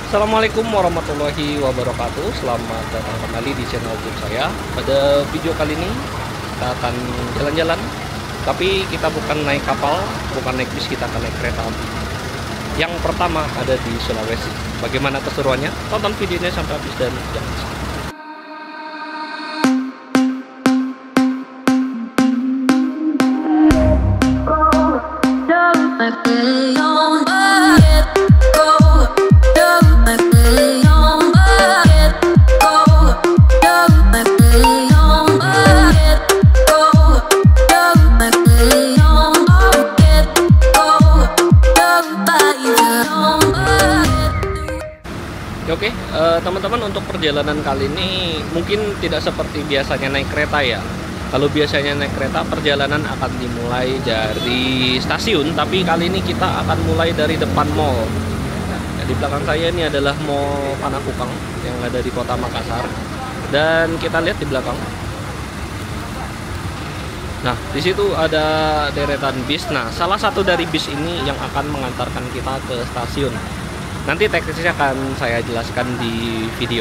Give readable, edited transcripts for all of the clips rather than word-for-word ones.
Assalamualaikum warahmatullahi wabarakatuh. Selamat datang kembali di channel YouTube saya. Pada video kali ini kita akan jalan-jalan, tapi kita bukan naik kapal, bukan naik bis, kita akan naik kereta api. Yang pertama ada di Sulawesi. Bagaimana keseruannya? Tonton videonya sampai habis dan jangan skip. Oke, teman-teman, untuk perjalanan kali ini mungkin tidak seperti biasanya naik kereta ya. Kalau biasanya naik kereta, perjalanan akan dimulai dari stasiun, tapi kali ini kita akan mulai dari depan mall. Nah, di belakang saya ini adalah Mall Panakukang yang ada di Kota Makassar. Dan kita lihat di belakang. Nah, di situ ada deretan bis. Nah, salah satu dari bis ini yang akan mengantarkan kita ke stasiun. Nanti teknisnya akan saya jelaskan di video.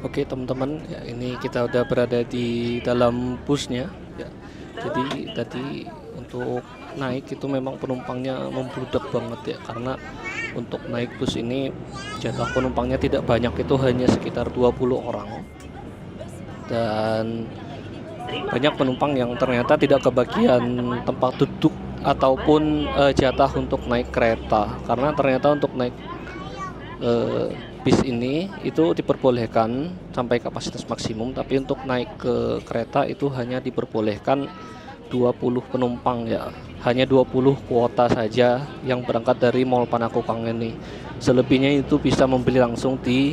Oke teman-teman, ya, ini kita udah berada di dalam busnya ya. Jadi tadi untuk naik itu memang penumpangnya membludak banget ya, karena untuk naik bus ini jatah penumpangnya tidak banyak, itu hanya sekitar 20 orang, dan banyak penumpang yang ternyata tidak kebagian tempat duduk ataupun jatah untuk naik kereta, karena ternyata untuk naik bis ini itu diperbolehkan sampai kapasitas maksimum, tapi untuk naik ke kereta itu hanya diperbolehkan 20 penumpang ya, hanya 20 kuota saja yang berangkat dari Mall Panakukang ini. Selebihnya itu bisa membeli langsung di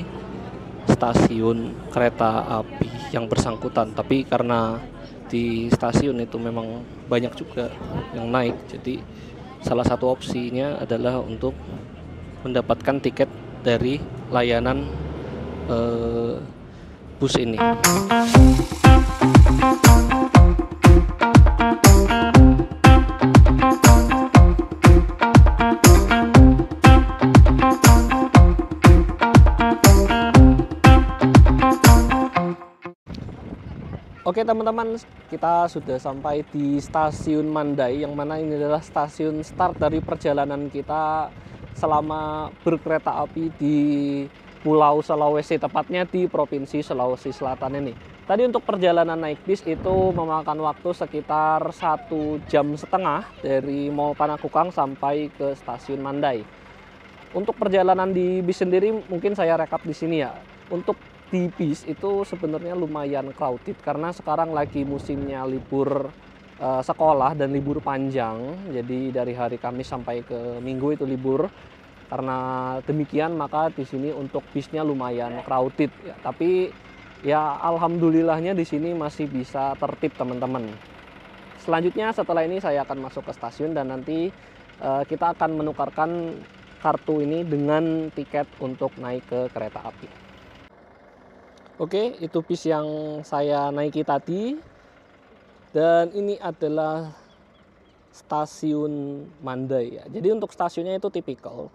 stasiun kereta api yang bersangkutan, tapi karena di stasiun itu memang banyak juga yang naik, jadi salah satu opsinya adalah untuk mendapatkan tiket dari layanan bus ini. Oke teman-teman, kita sudah sampai di stasiun Mandai, yang mana ini adalah stasiun start dari perjalanan kita selama berkereta api di Pulau Sulawesi, tepatnya di Provinsi Sulawesi Selatan ini. Tadi untuk perjalanan naik bis itu memakan waktu sekitar 1,5 jam dari Mall Panakukang sampai ke stasiun Mandai. Untuk perjalanan di bis sendiri mungkin saya rekap di sini ya. Untuk di bis itu sebenarnya lumayan crowded karena sekarang lagi musimnya libur sekolah dan libur panjang. Jadi dari hari Kamis sampai ke Minggu itu libur. Karena demikian maka di sini untuk bisnya lumayan crowded ya. Tapi ya alhamdulillahnya di sini masih bisa tertib teman-teman. Selanjutnya setelah ini saya akan masuk ke stasiun dan nanti kita akan menukarkan kartu ini dengan tiket untuk naik ke kereta api. Oke, itu bis yang saya naiki tadi, dan ini adalah stasiun Mandai ya. Jadi untuk stasiunnya itu tipikal,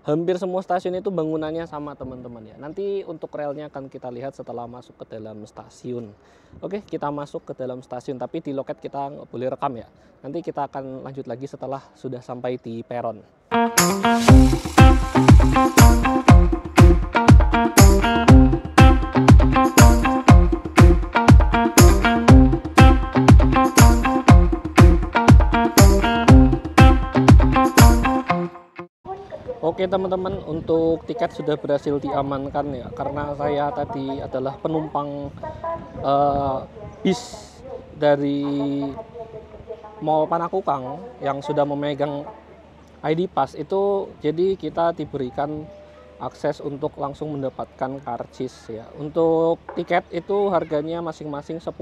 hampir semua stasiun itu bangunannya sama teman-teman ya. Nanti untuk relnya akan kita lihat setelah masuk ke dalam stasiun. Oke, kita masuk ke dalam stasiun, tapi di loket kita nggak boleh rekam ya. Nanti kita akan lanjut lagi setelah sudah sampai di peron. Oke teman-teman, untuk tiket sudah berhasil diamankan ya, karena saya tadi adalah penumpang bis dari Mall Panakukang yang sudah memegang ID Pass itu, jadi kita diberikan akses untuk langsung mendapatkan karcis ya. Untuk tiket itu harganya masing-masing 10.000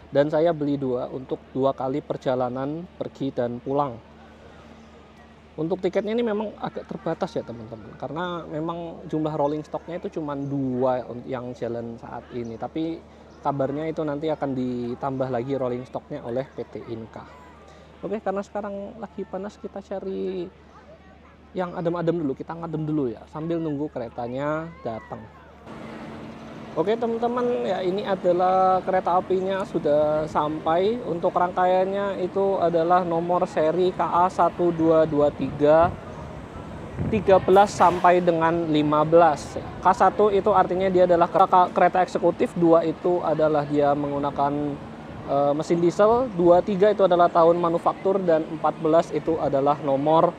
dan saya beli dua untuk 2 kali perjalanan pergi dan pulang. Untuk tiketnya ini memang agak terbatas ya teman-teman, karena memang jumlah rolling stocknya itu cuma 2 yang jalan saat ini, tapi kabarnya itu nanti akan ditambah lagi rolling stocknya oleh PT Inka. Oke, karena sekarang lagi panas, kita cari yang adem-adem dulu, kita ngadem dulu ya sambil nunggu keretanya datang. Oke teman-teman, ya ini adalah kereta apinya sudah sampai. Untuk rangkaiannya itu adalah nomor seri KA 1223 13 sampai dengan 15. K1 itu artinya dia adalah kereta eksekutif, 2 itu adalah dia menggunakan mesin diesel, 23 itu adalah tahun manufaktur, dan 14 itu adalah nomor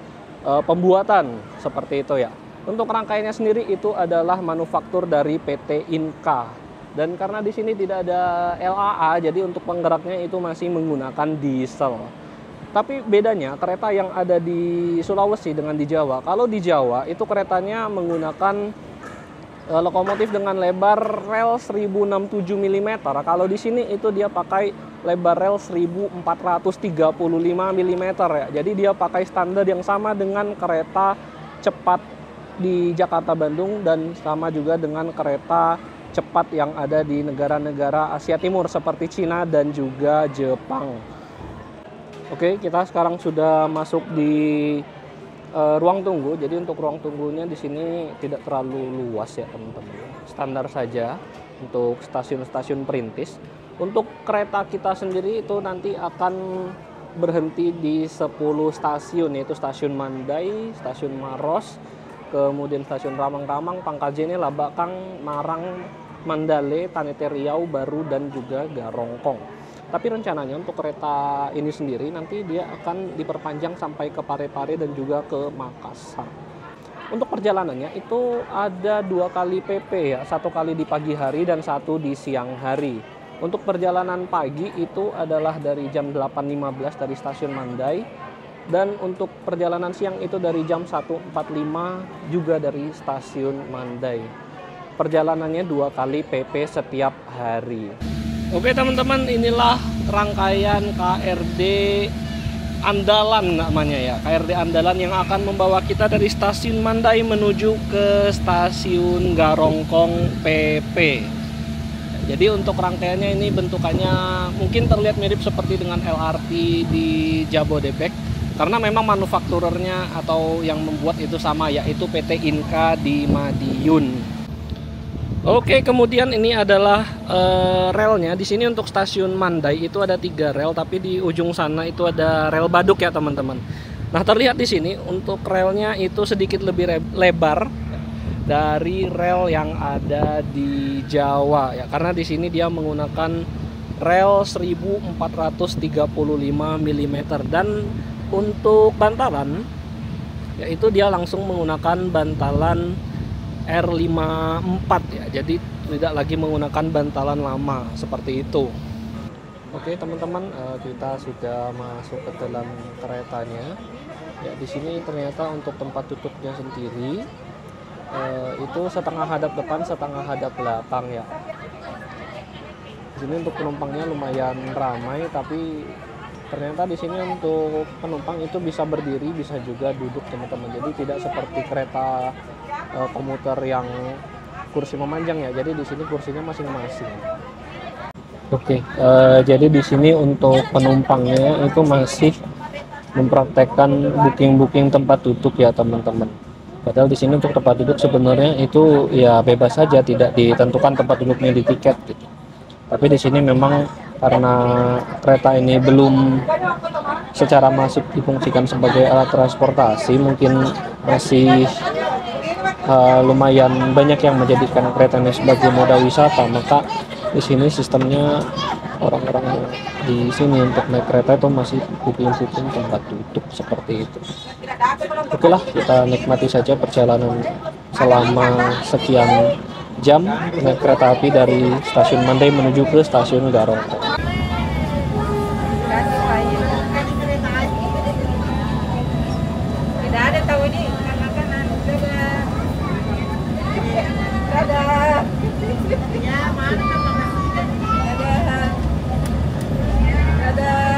pembuatan, seperti itu ya. Untuk rangkaiannya sendiri itu adalah manufaktur dari PT Inka. Dan karena di sini tidak ada LAA, jadi untuk penggeraknya itu masih menggunakan diesel. Tapi bedanya kereta yang ada di Sulawesi dengan di Jawa. Kalau di Jawa itu keretanya menggunakan lokomotif dengan lebar rel 1067 mm. Kalau di sini itu dia pakai lebar rel 1435 mm ya. Jadi dia pakai standar yang sama dengan kereta cepat di Jakarta Bandung dan sama juga dengan kereta cepat yang ada di negara-negara Asia Timur seperti Cina dan juga Jepang. Oke, kita sekarang sudah masuk di ruang tunggu. Jadi untuk ruang tunggunya di sini tidak terlalu luas ya teman-teman. Standar saja untuk stasiun-stasiun perintis. Untuk kereta kita sendiri itu nanti akan berhenti di 10 stasiun, yaitu stasiun Mandai, stasiun Maros, kemudian stasiun Ramang-Ramang, Pangkaljene, Labakang, Marang, Mandale, Tanete Riau, Baru, dan juga Garongkong. Tapi rencananya untuk kereta ini sendiri nanti dia akan diperpanjang sampai ke Parepare dan juga ke Makassar. Untuk perjalanannya itu ada 2 kali PP ya, 1 kali di pagi hari dan 1 di siang hari. Untuk perjalanan pagi itu adalah dari jam 8.15 dari stasiun Mandai, dan untuk perjalanan siang itu dari jam 1.45 juga dari stasiun Mandai. Perjalanannya 2 kali PP setiap hari. Oke teman-teman, inilah rangkaian KRD andalan namanya ya. KRD andalan yang akan membawa kita dari stasiun Mandai menuju ke stasiun Garongkong PP. Jadi untuk rangkaiannya ini bentukannya mungkin terlihat mirip seperti dengan LRT di Jabodebek, karena memang manufakturernya atau yang membuat itu sama, yaitu PT Inka di Madiun. Oke, kemudian ini adalah relnya. Di sini untuk stasiun Mandai itu ada 3 rel, tapi di ujung sana itu ada rel Baduk ya teman-teman. Nah, terlihat di sini untuk relnya itu sedikit lebih lebar dari rel yang ada di Jawa ya, karena di sini dia menggunakan rel 1435 mm, dan untuk bantalan yaitu dia langsung menggunakan bantalan R54 ya, jadi tidak lagi menggunakan bantalan lama seperti itu. Oke teman-teman, kita sudah masuk ke dalam keretanya ya. Di sini ternyata untuk tempat duduknya sendiri itu setengah hadap depan, setengah hadap belakang ya. Di sini untuk penumpangnya lumayan ramai, tapi ternyata di sini untuk penumpang itu bisa berdiri, bisa juga duduk teman-teman. Jadi tidak seperti kereta komuter yang kursi memanjang ya. Jadi di sini kursinya masing-masing. Oke, jadi di sini untuk penumpangnya itu masih mempraktekkan booking tempat duduk ya teman-teman. Padahal di sini untuk tempat duduk sebenarnya itu ya bebas saja, tidak ditentukan tempat duduknya di tiket gitu. Tapi di sini memang karena kereta ini belum secara masif difungsikan sebagai alat transportasi, mungkin masih lumayan banyak yang menjadikan kereta ini sebagai moda wisata, maka di sini sistemnya orang-orang di sini untuk naik kereta itu masih booking tempat duduk seperti itu. Oke lah, kita nikmati saja perjalanan selama sekian jam naik kereta api dari stasiun Mandai menuju ke stasiun Garongkong. Tidak ada tahu ini kanan-kanan. Dadah. Ya, mana sama dadah. Dadah.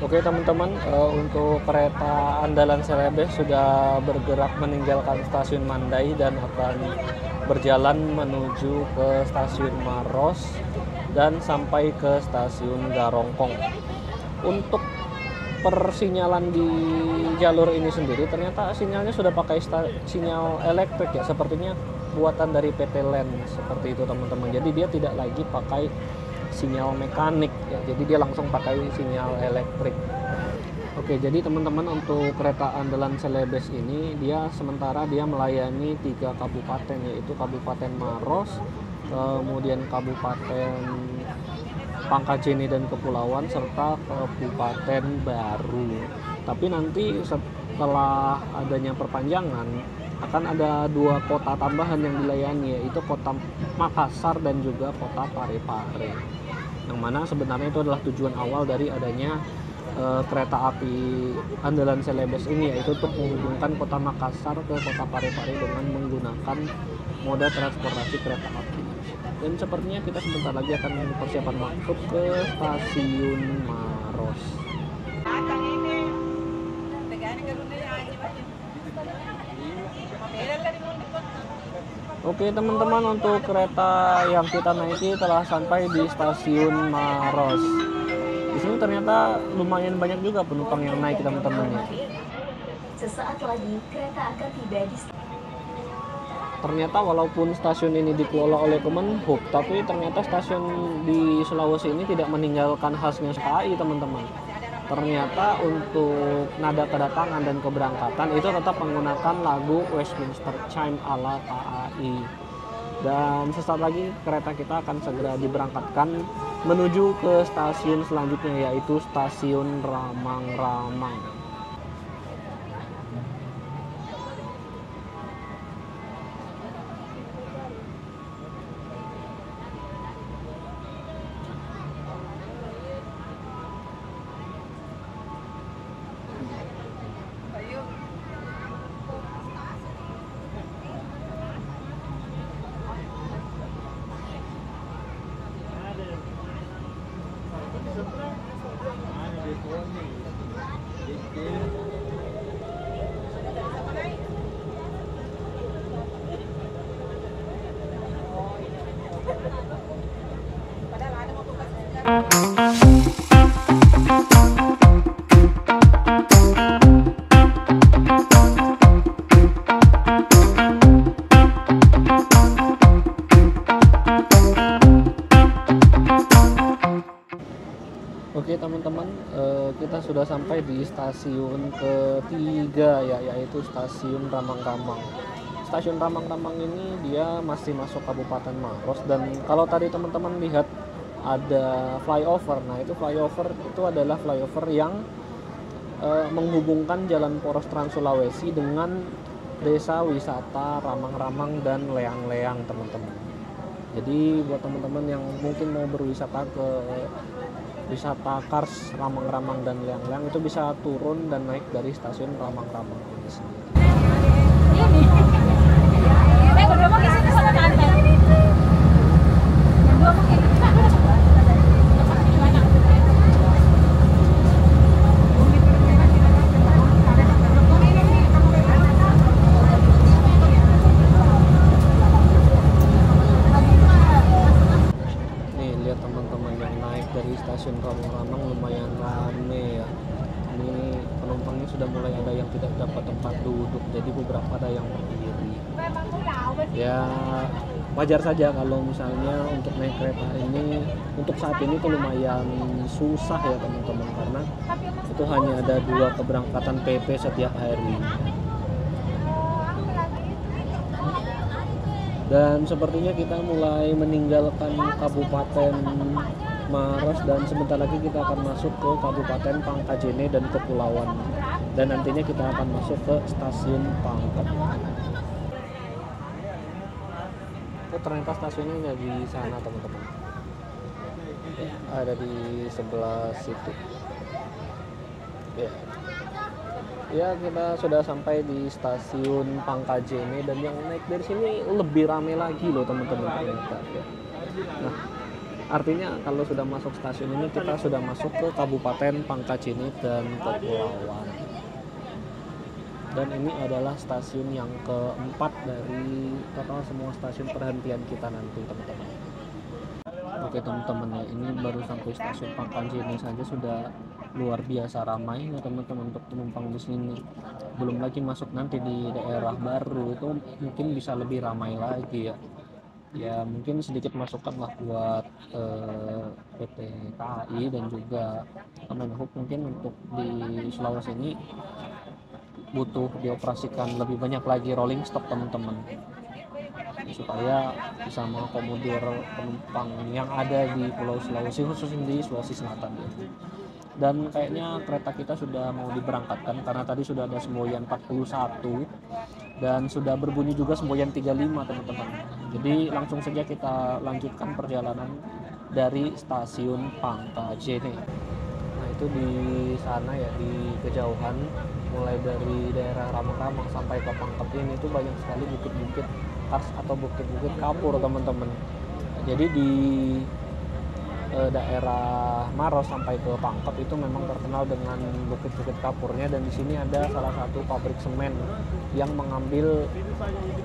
Oke teman-teman, untuk kereta andalan Celebes sudah bergerak meninggalkan stasiun Mandai dan akan berjalan menuju ke stasiun Maros dan sampai ke stasiun Garongkong. Untuk persinyalan di jalur ini sendiri ternyata sinyalnya sudah pakai sinyal elektrik ya, sepertinya buatan dari PT LEN seperti itu teman-teman. Jadi dia tidak lagi pakai sinyal mekanik ya, jadi dia langsung pakai sinyal elektrik. Oke, jadi teman-teman untuk kereta andalan Celebes ini dia melayani 3 kabupaten, yaitu Kabupaten Maros, kemudian Kabupaten Pangkajene dan Kepulauan, serta Kabupaten Baru. Tapi nanti setelah adanya perpanjangan akan ada 2 kota tambahan yang dilayani, yaitu kota Makassar dan juga kota Parepare, yang mana sebenarnya itu adalah tujuan awal dari adanya kereta api andalan Celebes ini, yaitu untuk menghubungkan kota Makassar ke kota Parepare dengan menggunakan moda transportasi kereta api. Dan sepertinya kita sebentar lagi akan persiapan masuk ke stasiun Maros. Oke teman-teman, untuk kereta yang kita naiki telah sampai di stasiun Maros. Di sini ternyata lumayan banyak juga penumpang yang naik teman-teman ya. Sesaat lagi kereta akan tiba di Ternyata walaupun stasiun ini dikelola oleh Kemenhub, tapi ternyata stasiun di Sulawesi ini tidak meninggalkan khasnya KAI teman-teman. Ternyata untuk nada kedatangan dan keberangkatan itu tetap menggunakan lagu Westminster Chime ala KAI. Dan sesaat lagi kereta kita akan segera diberangkatkan menuju ke stasiun selanjutnya, yaitu stasiun Ramang-Ramang. Oke teman-teman, kita sudah sampai di stasiun ketiga ya, yaitu stasiun Ramang-Ramang. Stasiun Ramang-Ramang ini dia masih masuk Kabupaten Maros, dan kalau tadi teman-teman lihat ada flyover, nah itu flyover itu adalah flyover yang menghubungkan Jalan Poros Trans Sulawesi dengan desa wisata Ramang-Ramang dan Leang-Leang teman-teman. Jadi buat teman-teman yang mungkin mau berwisata ke wisata Kars Ramang-Ramang dan Leang-Leang, itu bisa turun dan naik dari stasiun Ramang-Ramang ini sendiri. Dari stasiun Ramang-Ramang lumayan rame ya. Ini penumpangnya sudah mulai ada yang tidak dapat tempat duduk, jadi beberapa ada yang berdiri. Ya wajar saja kalau misalnya untuk naik kereta ini untuk saat ini tuh lumayan susah ya teman-teman, karena itu hanya ada 2 keberangkatan PP setiap hari. Dan sepertinya kita mulai meninggalkan Kabupaten Maros dan sebentar lagi kita akan masuk ke Kabupaten Pangkajene dan Kepulauan, dan nantinya kita akan masuk ke stasiun Pangkep. Oh, ternyata stasiunnya ada di sana teman-teman, ada di sebelah situ ya. Ya, kita sudah sampai di stasiun Pangkajene dan yang naik dari sini lebih ramai lagi loh teman-teman ternyata ya. Nah, artinya kalau sudah masuk stasiun ini kita sudah masuk ke Kabupaten Pangkajene dan Kepulauan. Dan ini adalah stasiun yang keempat dari total semua stasiun perhentian kita nanti teman-teman. Oke teman-teman ya, ini baru sampai stasiun Pangkajene saja sudah luar biasa ramai ya teman-teman untuk penumpang di sini. Belum lagi masuk nanti di daerah baru itu mungkin bisa lebih ramai lagi ya. Ya mungkin sedikit masukan lah buat PT KAI dan juga Kemenhub, mungkin untuk di Sulawesi ini butuh dioperasikan lebih banyak lagi rolling stock teman-teman, supaya bisa mengakomodir penumpang yang ada di Pulau Sulawesi, khususnya di Sulawesi Selatan ya. Dan kayaknya kereta kita sudah mau diberangkatkan karena tadi sudah ada semboyan 41 dan sudah berbunyi juga semboyan 35 teman-teman. Jadi langsung saja kita lanjutkan perjalanan dari stasiun Pangkajene. Nah itu di sana ya, di kejauhan mulai dari daerah Ramang-Ramang sampai ke Pangkep ini itu banyak sekali bukit-bukit kars atau bukit-bukit kapur teman-teman. Jadi di daerah Maros sampai ke Pangkep itu memang terkenal dengan bukit-bukit kapurnya, dan di sini ada salah satu pabrik semen yang mengambil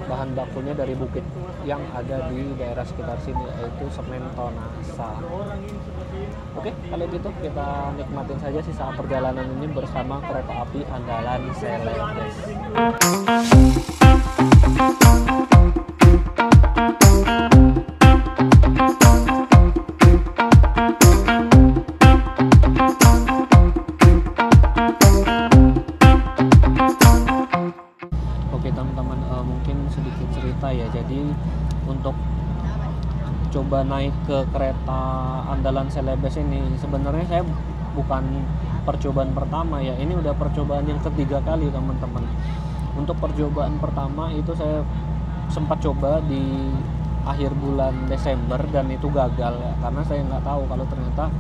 bahan bakunya dari bukit yang ada di daerah sekitar sini, yaitu semen Tonasa. Oke, kalau gitu kita nikmatin saja sisa perjalanan ini bersama kereta api andalan Celebes. Ya, jadi untuk coba naik ke kereta andalan Celebes ini sebenarnya saya bukan percobaan pertama ya, ini udah percobaan yang ketiga kali teman-teman. Untuk percobaan pertama itu saya sempat coba di akhir bulan Desember dan itu gagal ya, karena saya nggak tahu kalau ternyata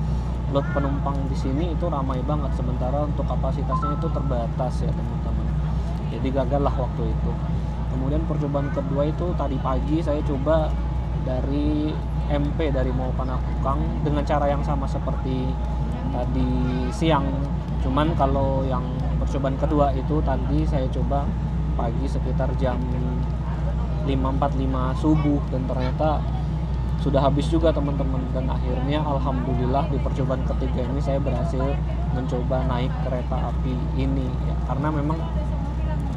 load penumpang di sini itu ramai banget, sementara untuk kapasitasnya itu terbatas ya teman-teman. Jadi gagal lah waktu itu. Kemudian percobaan kedua itu tadi pagi saya coba dari MP dari Mall Panakukang dengan cara yang sama seperti tadi siang. Cuman kalau yang percobaan kedua itu tadi saya coba pagi sekitar jam 5.45 subuh dan ternyata sudah habis juga teman-teman. Dan akhirnya alhamdulillah di percobaan ketiga ini saya berhasil mencoba naik kereta api ini ya, karena memang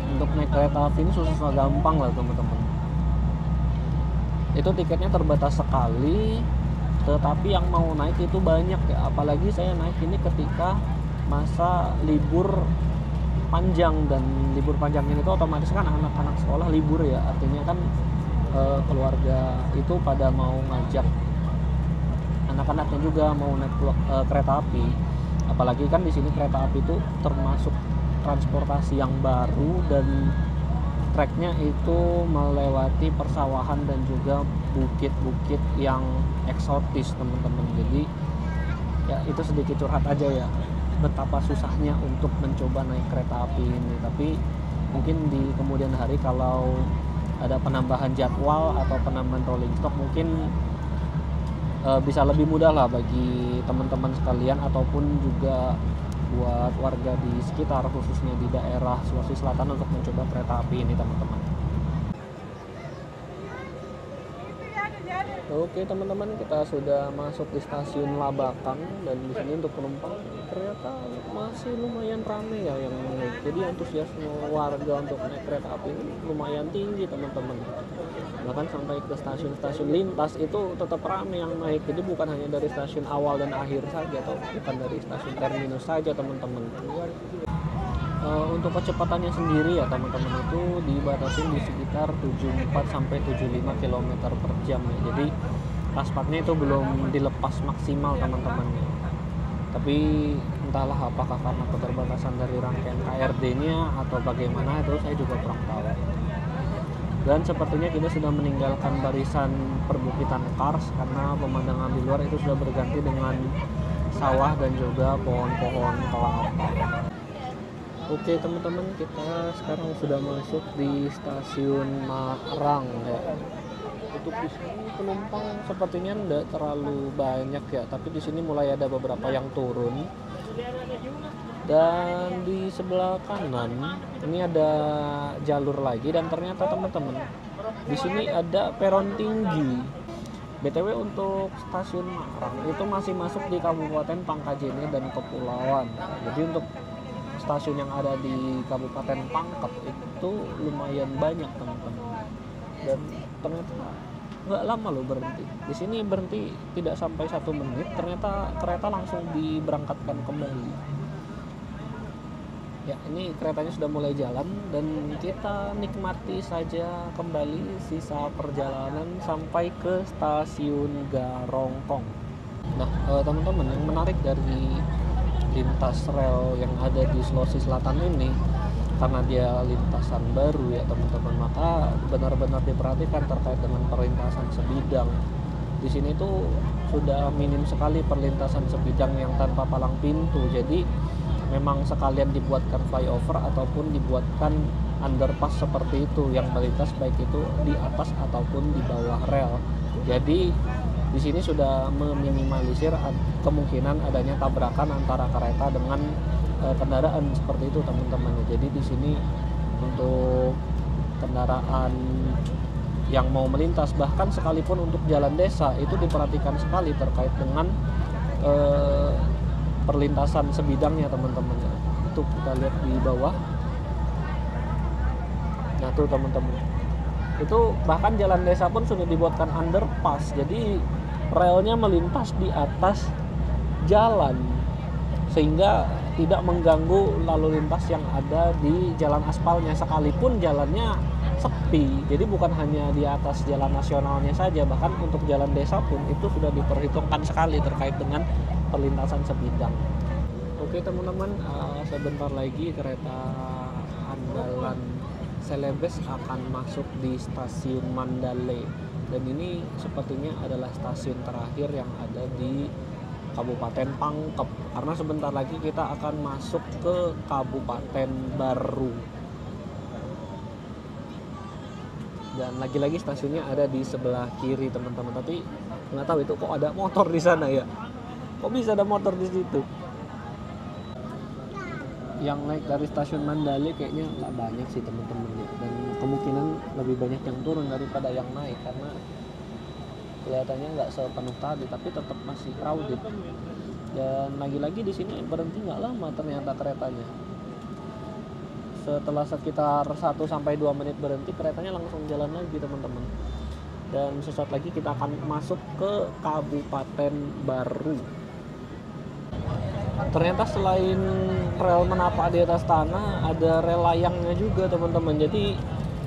untuk naik kereta api ini susah gampang lah teman-teman. Itu tiketnya terbatas sekali, tetapi yang mau naik itu banyak ya. Apalagi saya naik ini ketika masa libur panjang, dan libur panjang ini itu otomatis kan anak-anak sekolah libur ya. Artinya kan keluarga itu pada mau ngajak anak-anaknya juga mau naik kereta api. Apalagi kan di sini kereta api itu termasuk transportasi yang baru dan treknya itu melewati persawahan dan juga bukit-bukit yang eksotis teman-teman. Jadi ya itu sedikit curhat aja ya, betapa susahnya untuk mencoba naik kereta api ini. Tapi mungkin di kemudian hari kalau ada penambahan jadwal atau penambahan rolling stock mungkin bisa lebih mudah lah bagi teman-teman sekalian ataupun juga buat warga di sekitar, khususnya di daerah Sulawesi Selatan untuk mencoba kereta api ini teman-teman. Oke teman-teman, kita sudah masuk di stasiun Labakan dan di sini untuk penumpang ternyata masih lumayan ramai ya yang naik. Jadi antusiasme warga untuk naik kereta api ini lumayan tinggi teman-teman. Bahkan sampai ke stasiun-stasiun lintas itu tetap ramai yang naik. Jadi bukan hanya dari stasiun awal dan akhir saja, atau bukan dari stasiun terminus saja teman-teman. Untuk kecepatannya sendiri ya teman-teman itu dibatasi di sekitar 74 sampai 75 km per jam ya. Jadi paspatnya itu belum dilepas maksimal teman-teman. Tapi entahlah apakah karena keterbatasan dari rangkaian KRD-nya atau bagaimana, itu saya juga kurang tahu. Dan sepertinya kita sudah meninggalkan barisan perbukitan Kars karena pemandangan di luar itu sudah berganti dengan sawah dan juga pohon-pohon kelapa. Oke teman-teman, kita sekarang sudah masuk di stasiun Marang ya. Untuk di sini penumpang sepertinya tidak terlalu banyak ya, tapi di sini mulai ada beberapa yang turun. Dan di sebelah kanan ini ada jalur lagi, dan ternyata teman-teman di sini ada peron tinggi. BTW untuk stasiun Marang itu masih masuk di Kabupaten Pangkajene dan Kepulauan. Jadi untuk stasiun yang ada di Kabupaten Pangkep itu lumayan banyak teman-teman, dan ternyata nggak lama loh berhenti. Di sini berhenti tidak sampai 1 menit, ternyata kereta langsung diberangkatkan kembali. Ya, ini keretanya sudah mulai jalan dan kita nikmati saja kembali sisa perjalanan sampai ke stasiun Garongkong. Nah, teman-teman, yang menarik dari lintas rel yang ada di Sulawesi Selatan ini, karena dia lintasan baru ya teman-teman, maka benar-benar diperhatikan terkait dengan perlintasan sebidang. Di sini tuh sudah minim sekali perlintasan sebidang yang tanpa palang pintu. Jadi memang sekalian dibuatkan flyover ataupun dibuatkan underpass seperti itu yang melintas baik itu di atas ataupun di bawah rel. Jadi di sini sudah meminimalisir kemungkinan adanya tabrakan antara kereta dengan kendaraan seperti itu teman-teman. Jadi di sini untuk kendaraan yang mau melintas, bahkan sekalipun untuk jalan desa, itu diperhatikan sekali terkait dengan perlintasan sebidangnya teman-teman. Itu kita lihat di bawah. Nah tuh teman-teman, itu bahkan jalan desa pun sudah dibuatkan underpass, jadi relnya melintas di atas jalan sehingga tidak mengganggu lalu lintas yang ada di jalan aspalnya, sekalipun jalannya sepi. Jadi bukan hanya di atas jalan nasionalnya saja, bahkan untuk jalan desa pun itu sudah diperhitungkan sekali terkait dengan perlintasan sebidang. Oke teman-teman, sebentar lagi kereta andalan Celebes akan masuk di stasiun Mandalay, dan ini sepertinya adalah stasiun terakhir yang ada di Kabupaten Pangkep, karena sebentar lagi kita akan masuk ke Kabupaten Baru. Dan lagi-lagi stasiunnya ada di sebelah kiri teman-teman, tapi nggak tahu itu kok ada motor di sana ya, kok bisa ada motor di situ. Yang naik dari stasiun Mandalay kayaknya nggak banyak sih teman-teman ya, dan kemungkinan lebih banyak yang turun daripada yang naik karena kelihatannya nggak sepenuh tadi, tapi tetap masih crowded. Dan lagi-lagi di sini berhenti nggak lama ternyata keretanya. Setelah sekitar 1-2 menit berhenti, keretanya langsung jalan lagi teman-teman. Dan sesaat lagi kita akan masuk ke Kabupaten Baru. Ternyata selain rel menapak di atas tanah, ada rel layangnya juga teman-teman. Jadi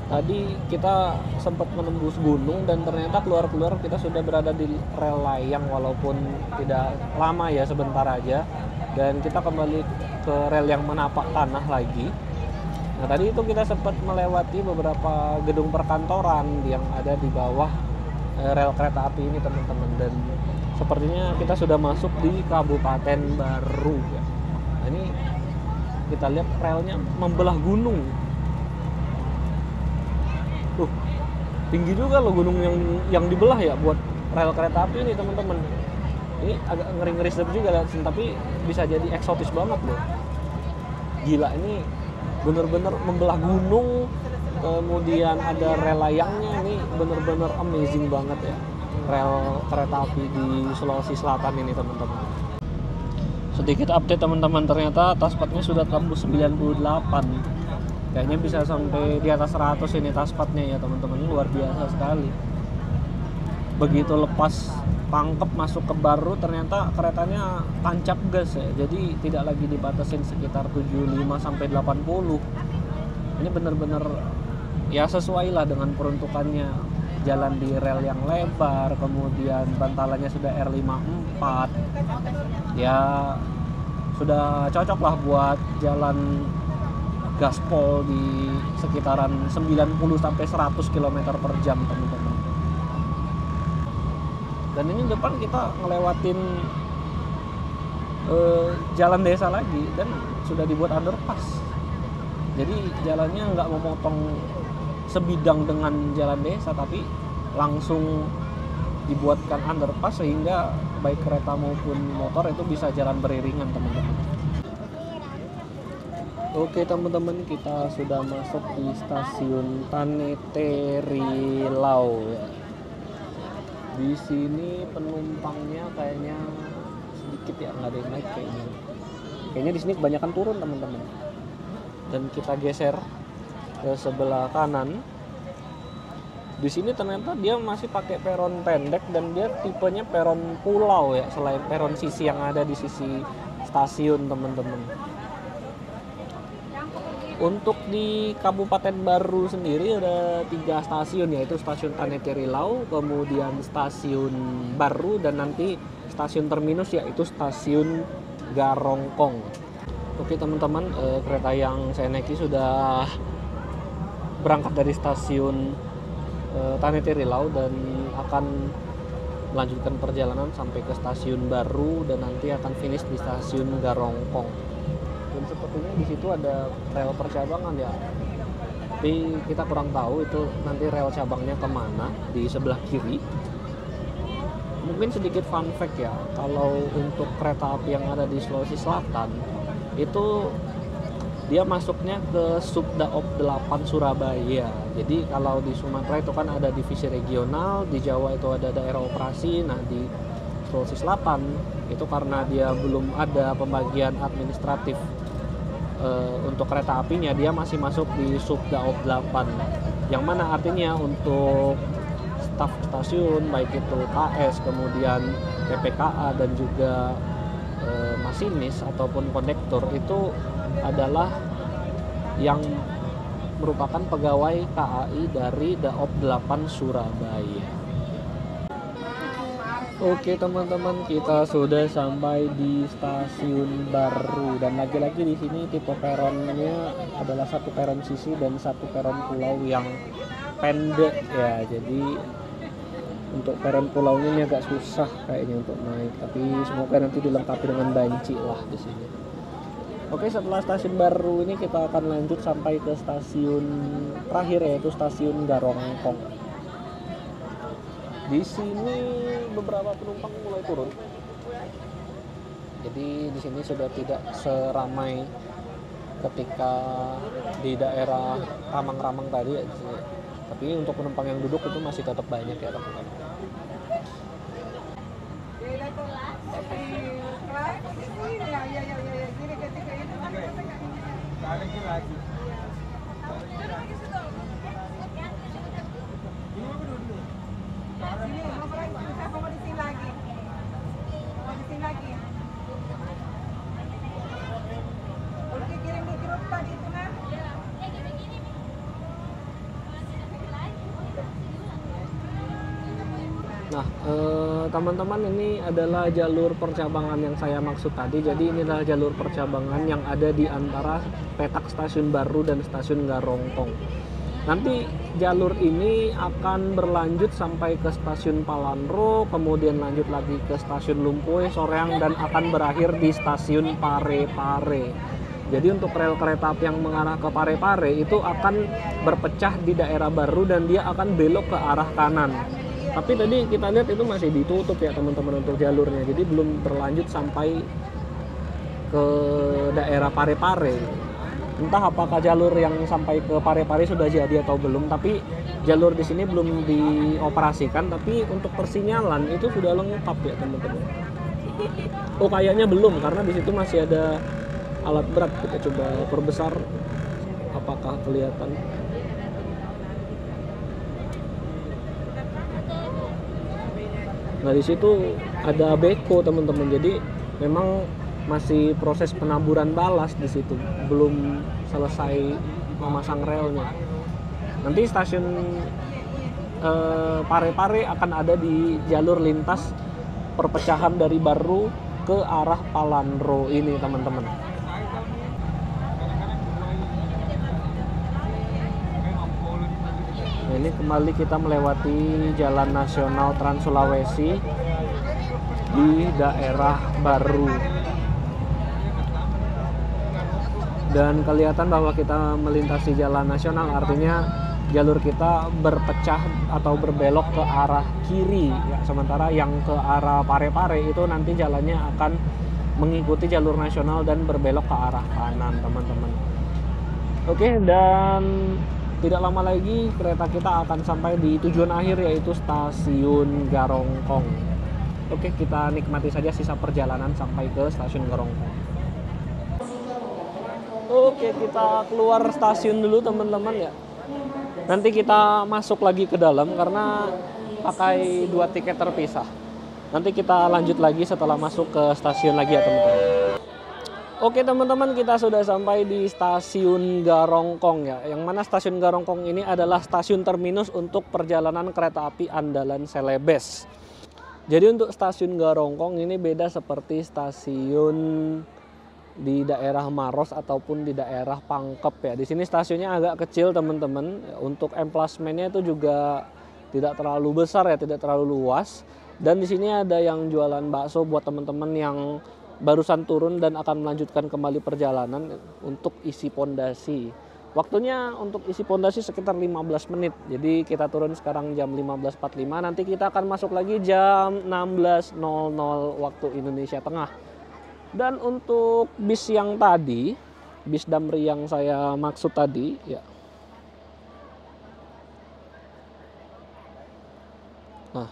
tadi kita sempat menembus gunung dan ternyata keluar-keluar kita sudah berada di rel layang, walaupun tidak lama ya, sebentar aja. Dan kita kembali ke rel yang menapak tanah lagi. Nah tadi itu kita sempat melewati beberapa gedung perkantoran yang ada di bawah rel kereta api ini teman-teman, dan sepertinya kita sudah masuk di Kabupaten Baru ya. Nah, ini kita lihat relnya membelah gunung. Tinggi juga loh gunung yang dibelah ya buat rel kereta api ini teman-teman. Ini agak ngeri-ngeri sedap juga lihat, tapi bisa jadi eksotis banget loh. Gila, ini bener-bener membelah gunung, kemudian ada rel layangnya, ini bener-bener amazing banget ya. rel kereta api di Sulawesi Selatan ini teman-teman. Sedikit update teman-teman, ternyata taspatnya sudah tembus 98. Kayaknya bisa sampai di atas 100 ini taspatnya ya teman-teman, luar biasa sekali. Begitu lepas Pangkep masuk ke Baru, ternyata keretanya tancap gas ya. Jadi tidak lagi dibatasin sekitar 75 sampai 80. Ini benar-benar ya sesuai lah dengan peruntukannya. Jalan di rel yang lebar, kemudian bantalannya sudah R54. Ya sudah cocok lah buat jalan gaspol di sekitaran 90 sampai 100 km per jam teman-teman. Dan ini depan kita ngelewatin jalan desa lagi dan sudah dibuat underpass. Jadi jalannya nggak memotong sebidang dengan jalan desa, tapi langsung dibuatkan underpass sehingga baik kereta maupun motor itu bisa jalan beriringan teman-teman. Oke teman-teman, kita sudah masuk di stasiun Taneteri-Lau. Di sini penumpangnya kayaknya sedikit ya, nggak ada yang naik kayaknya. Kayaknya di sini kebanyakan turun teman-teman. Dan kita geser ke sebelah kanan. Di sini ternyata dia masih pakai peron pendek dan dia tipenya peron pulau ya, selain peron sisi yang ada di sisi stasiun teman-teman. Untuk di Kabupaten Baru sendiri ada 3 stasiun, yaitu stasiun Taneteri-Lau, kemudian stasiun Baru, dan nanti stasiun terminus yaitu stasiun Garongkong. Oke teman-teman, kereta yang saya naiki sudah berangkat dari stasiun Taneteri-Lau dan akan melanjutkan perjalanan sampai ke stasiun Baru dan nanti akan finish di stasiun Garongkong. Dan sepertinya di situ ada rel percabangan ya, tapi kita kurang tahu itu nanti rel cabangnya kemana. Di sebelah kiri. Mungkin sedikit fun fact ya, kalau untuk kereta api yang ada di Sulawesi Selatan itu dia masuknya ke Subdaop 8 Surabaya. Jadi kalau di Sumatera itu kan ada divisi regional, di Jawa itu ada daerah operasi. Nah di Sulawesi Selatan itu karena dia belum ada pembagian administratif untuk kereta apinya, dia masih masuk di Subdaop 8, yang mana artinya untuk staf stasiun baik itu KS, kemudian PPKA dan juga masinis ataupun kondektur itu adalah yang merupakan pegawai KAI dari Daop 8 Surabaya. Oke teman-teman, kita sudah sampai di stasiun Baru dan lagi-lagi di sini tipe peronnya adalah satu peron sisi dan satu peron pulau yang pendek ya. Jadi untuk peron pulaunya ini agak susah kayaknya untuk naik, tapi semoga nanti dilengkapi dengan banci lah di sini. Oke, setelah stasiun Baru ini kita akan lanjut sampai ke stasiun terakhir yaitu stasiun Garongkong. Di sini beberapa penumpang mulai turun. Jadi di sini sudah tidak seramai ketika di daerah Ramang-Ramang tadi ya. Tapi untuk penumpang yang duduk itu masih tetap banyak ya teman-teman. Nah, teman-teman, ini adalah jalur percabangan yang saya maksud tadi. Jadi ini adalah jalur percabangan yang ada di antara petak stasiun Baru dan stasiun Garongkong. Nanti jalur ini akan berlanjut sampai ke stasiun Palanro, kemudian lanjut lagi ke stasiun Lumpuy, Soreang, dan akan berakhir di stasiun Parepare. Jadi untuk rel kereta api yang mengarah ke Parepare itu akan berpecah di daerah Baru dan dia akan belok ke arah kanan. Tapi tadi kita lihat itu masih ditutup ya teman-teman untuk jalurnya, jadi belum berlanjut sampai ke daerah Parepare. Entah apakah jalur yang sampai ke Parepare sudah jadi atau belum, tapi jalur di sini belum dioperasikan, tapi untuk persinyalan itu sudah lengkap ya teman-teman. Oh kayaknya belum, karena di situ masih ada alat berat. Kita coba perbesar, apakah kelihatan? Nah di situ ada beko teman-teman, jadi memang masih proses penaburan balas di situ, belum selesai memasang relnya. Nanti stasiun Parepare akan ada di jalur lintas perpecahan dari Barru ke arah Palandro ini teman-teman. Nah, ini kembali kita melewati Jalan Nasional Trans Sulawesi di daerah Barru. Dan kelihatan bahwa kita melintasi jalan nasional, artinya jalur kita berpecah atau berbelok ke arah kiri ya, sementara yang ke arah Parepare itu nanti jalannya akan mengikuti jalur nasional dan berbelok ke arah kanan teman-teman. Oke, dan tidak lama lagi kereta kita akan sampai di tujuan akhir, yaitu stasiun Garongkong. Oke, kita nikmati saja sisa perjalanan sampai ke stasiun Garongkong. Oke, kita keluar stasiun dulu teman-teman ya. Nanti kita masuk lagi ke dalam karena pakai 2 tiket terpisah. Nanti kita lanjut lagi setelah masuk ke stasiun lagi ya teman-teman. Oke teman-teman, kita sudah sampai di stasiun Garongkong ya. Yang mana stasiun Garongkong ini adalah stasiun terminus untuk perjalanan kereta api andalan Celebes. Jadi untuk stasiun Garongkong ini beda seperti stasiun di daerah Maros ataupun di daerah Pangkep ya. Di sini stasiunnya agak kecil teman-teman. Untuk emplasmennya itu juga tidak terlalu besar ya, tidak terlalu luas. Dan di sini ada yang jualan bakso buat teman-teman yang barusan turun dan akan melanjutkan kembali perjalanan untuk isi pondasi. Waktunya untuk isi pondasi sekitar 15 menit. Jadi kita turun sekarang jam 15.45. Nanti kita akan masuk lagi jam 16.00 waktu Indonesia Tengah. Dan untuk bis yang tadi, bis Damri yang saya maksud tadi ya. Nah,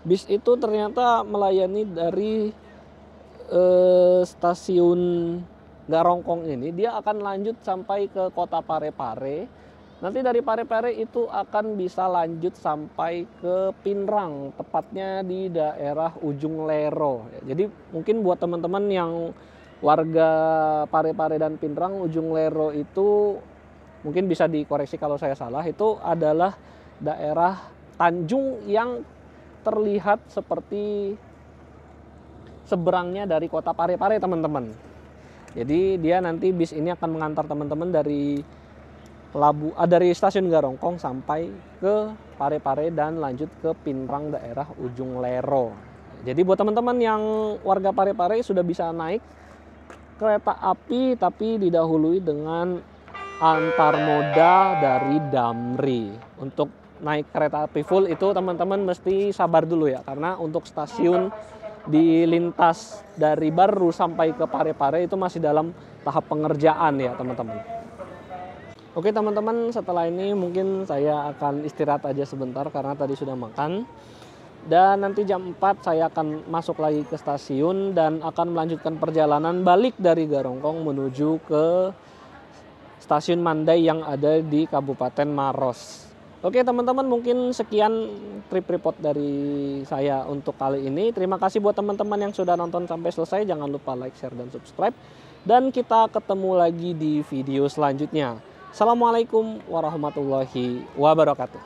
bis itu ternyata melayani dari stasiun Garongkong ini. Dia akan lanjut sampai ke kota Parepare. Nanti dari Parepare itu akan bisa lanjut sampai ke Pinrang, tepatnya di daerah Ujung Lero. Jadi mungkin buat teman-teman yang warga Parepare dan Pinrang, Ujung Lero itu mungkin bisa dikoreksi kalau saya salah, itu adalah daerah Tanjung yang terlihat seperti seberangnya dari kota Parepare teman-teman. Jadi dia nanti bis ini akan mengantar teman-teman dari stasiun Garongkong sampai ke Parepare dan lanjut ke Pinrang daerah Ujung Lero. Jadi buat teman-teman yang warga Parepare sudah bisa naik kereta api tapi didahului dengan antar moda dari Damri. Untuk naik kereta api full itu teman-teman mesti sabar dulu ya, karena untuk stasiun di lintas dari Barru sampai ke Parepare itu masih dalam tahap pengerjaan ya teman-teman. Oke teman-teman, setelah ini mungkin saya akan istirahat aja sebentar karena tadi sudah makan. Dan nanti jam 4 saya akan masuk lagi ke stasiun dan akan melanjutkan perjalanan balik dari Garongkong menuju ke stasiun Mandai yang ada di Kabupaten Maros. Oke teman-teman, mungkin sekian trip report dari saya untuk kali ini. Terima kasih buat teman-teman yang sudah nonton sampai selesai. Jangan lupa like, share, dan subscribe. Dan kita ketemu lagi di video selanjutnya. Assalamualaikum warahmatullahi wabarakatuh.